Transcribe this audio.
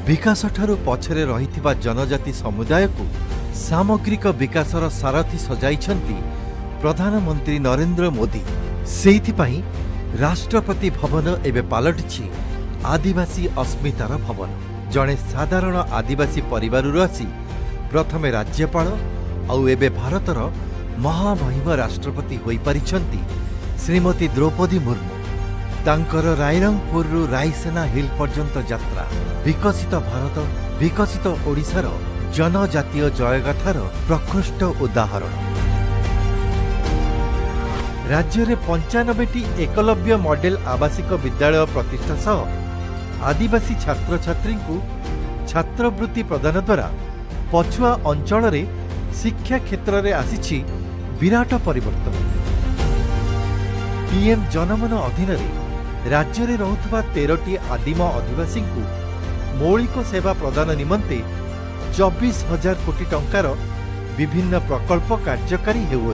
विकास ठारू पछरे रहिथिबा जनजाति समुदाय को सामग्रिक विकासर सारथी सजाइछंती प्रधानमंत्री नरेंद्र मोदी। सेहिथिपाई राष्ट्रपति भवन एबे पालटिछि आदिवासी अस्मितार भवन। जड़े साधारण आदिवासी परिवारु आसी प्रथमे राज्यपाल आउ एबे भारतर महामहिम राष्ट्रपति होई परिछंती श्रीमती द्रौपदी मुर्मू। तांकर रायरंगपुर रायसेना हिल पर्यंत यात्रा विकसित भारत विकसित ओडिशार जनजातीय जयगाथार प्रकृष्ट उदाहरण। राज्य में 95टी एकलव्य मॉडेल आवासिक विद्यालय प्रतिष्ठा सह आदिवासी छात्र छात्री को छात्रवृत्ति प्रदान द्वारा पछुआ अंचल रे शिक्षा क्षेत्र में आसी विराट परिवर्तन। पीएम जनमन अधीन राज्य में रहुथबा 13टी आदिम आदिवासी को मौलिक सेवा प्रदान निमंते 24,000 कोटी टंकार विभिन्न प्रकल्प कार्यकारी हेउ।